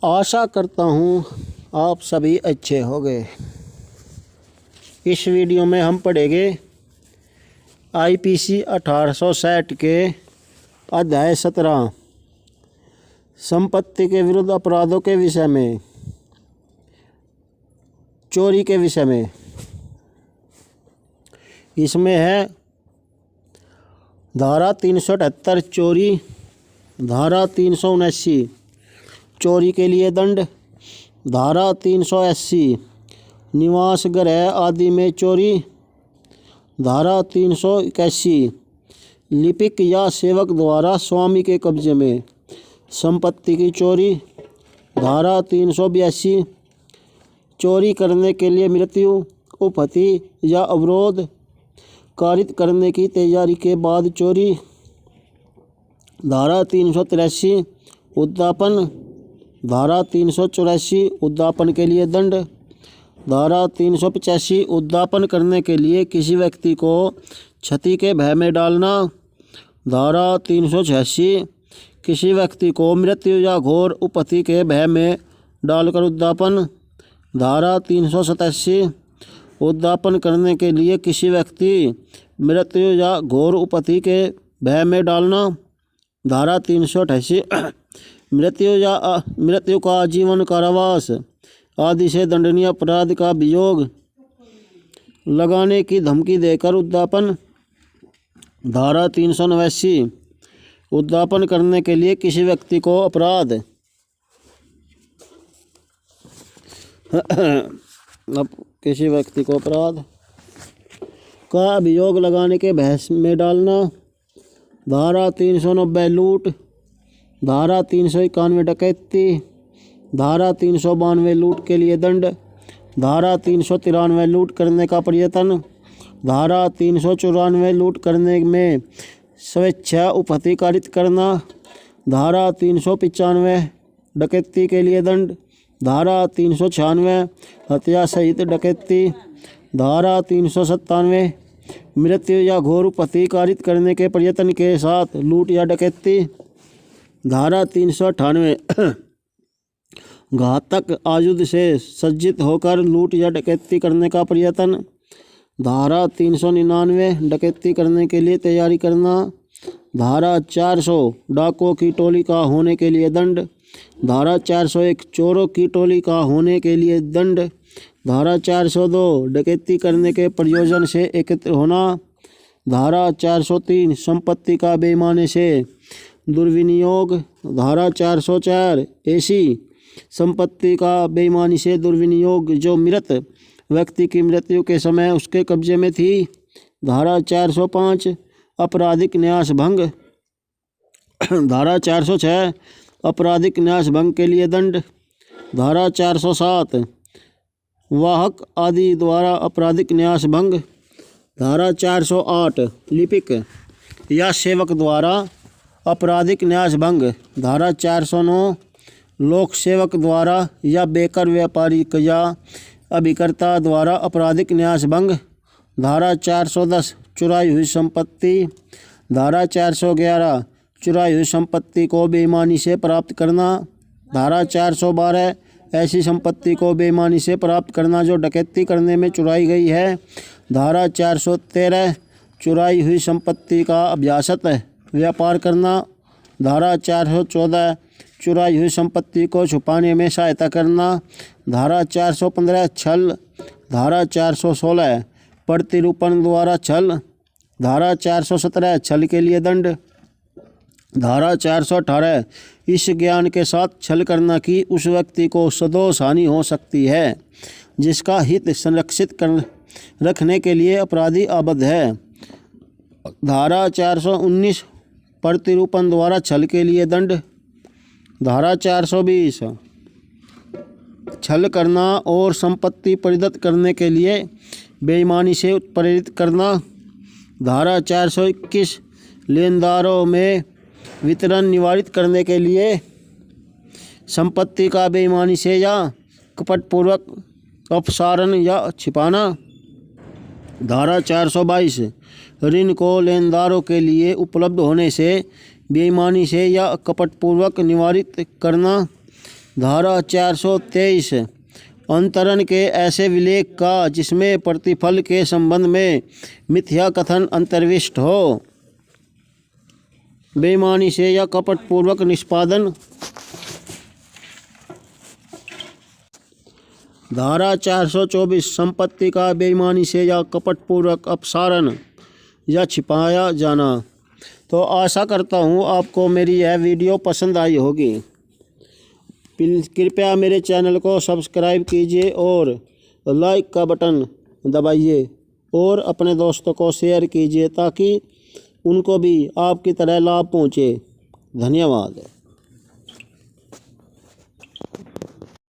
आशा करता हूँ आप सभी अच्छे होंगे। इस वीडियो में हम पढ़ेंगे IPC 1860 के अध्याय 17 संपत्ति के विरुद्ध अपराधों के विषय में, चोरी के विषय में। इसमें है धारा 378 चोरी, धारा 379 चोरी के लिए दंड, धारा 380 निवास गृह आदि में चोरी, धारा 381 लिपिक या सेवक द्वारा स्वामी के कब्जे में संपत्ति की चोरी, धारा 382 चोरी करने के लिए मृत्यु, उपहति या अवरोध कारित करने की तैयारी के बाद चोरी, धारा 383 उद्यापन, धारा 384 उद्यापन के लिए दंड, धारा 385 उद्यापन करने के लिए किसी व्यक्ति को क्षति के भय में डालना, धारा 386 किसी व्यक्ति को मृत्यु या घोर उपहति के भय में डालकर उद्यापन, धारा 387 उद्यापन करने के लिए किसी व्यक्ति मृत्यु या घोर उपहति के भय में डालना, धारा 388 मृत्यु का आजीवन कारावास आदि से दंडनीय अपराध का अभियोग लगाने की धमकी देकर उद्यापन, धारा 389 उद्यापन करने के लिए किसी व्यक्ति को अपराध किसी व्यक्ति को अपराध का अभियोग लगाने के बहस में डालना, धारा 390 लूट, धारा 391 डकैती, धारा 392 लूट के लिए दंड, धारा 393 लूट करने का प्रयत्न, धारा 394 लूट करने में स्वेच्छा उपहति कारित करना, धारा 395 डकैती के लिए दंड, धारा 396 हत्या सहित डकैती, धारा 397 मृत्यु या घोर उपहति कारित करने के प्रयत्न के साथ लूट या डकैती, धारा 398 घातक आयुध से सज्जित होकर लूट या डकैती करने का प्रयत्न, धारा 399 डकैती करने के लिए तैयारी करना, धारा 400 डाकुओं की टोली का होने के लिए दंड, धारा 401 चोरों की टोली का होने के लिए दंड, धारा 402 डकैती करने के प्रयोजन से एकत्र होना, धारा 403 संपत्ति का बेईमानी से दुर्विनियोग, धारा 404 ऐसी संपत्ति का बेईमानी से दुर्विनियोग जो मृत व्यक्ति की मृत्यु के समय उसके कब्जे में थी, धारा 405 आपराधिक न्यास भंग, धारा 406 आपराधिक न्यास भंग के लिए दंड, धारा 407 वाहक आदि द्वारा आपराधिक न्यास भंग, धारा 408 लिपिक या सेवक द्वारा आपराधिक न्यास भंग, धारा 409 लोक सेवक द्वारा या बेकर व्यापारी या अभिकर्ता द्वारा आपराधिक न्यास भंग, धारा 410 चुराई हुई संपत्ति, धारा 411 चुराई हुई संपत्ति को बेईमानी से प्राप्त करना, धारा 412 ऐसी संपत्ति को बेईमानी से प्राप्त करना जो डकैती करने में चुराई गई है, धारा 413 चुराई हुई संपत्ति का अभ्यासत व्यापार करना, धारा 414 चुराई हुई संपत्ति को छुपाने में सहायता करना, धारा 415 छल, धारा 416 प्रतिरूपण द्वारा छल, धारा 417 छल के लिए दंड, धारा 418 इस ज्ञान के साथ छल करना कि उस व्यक्ति को सदोष हानि हो सकती है जिसका हित संरक्षित कर रखने के लिए अपराधी आबद्ध है, धारा 419 प्रतिरूपण द्वारा छल के लिए दंड, धारा 420 छल करना और संपत्ति परिदत्त करने के लिए बेईमानी से उत्प्रेरित करना, धारा 421 लेनदारों में वितरण निवारित करने के लिए संपत्ति का बेईमानी से या कपटपूर्वक अपसारण या छिपाना, धारा 422 ऋण को लेनदारों के लिए उपलब्ध होने से बेईमानी से या कपटपूर्वक निवारित करना, धारा 423 अंतरण के ऐसे विलेख का जिसमें प्रतिफल के संबंध में मिथ्या कथन अंतर्विष्ट हो, बेईमानी से या कपटपूर्वक निष्पादन। धारा 424 संपत्ति का बेईमानी से या कपटपूर्वक अपसारण या छिपाया जाना। तो आशा करता हूँ आपको मेरी यह वीडियो पसंद आई होगी। कृपया मेरे चैनल को सब्सक्राइब कीजिए और लाइक का बटन दबाइए और अपने दोस्तों को शेयर कीजिए ताकि उनको भी आपकी तरह लाभ पहुँचे। धन्यवाद।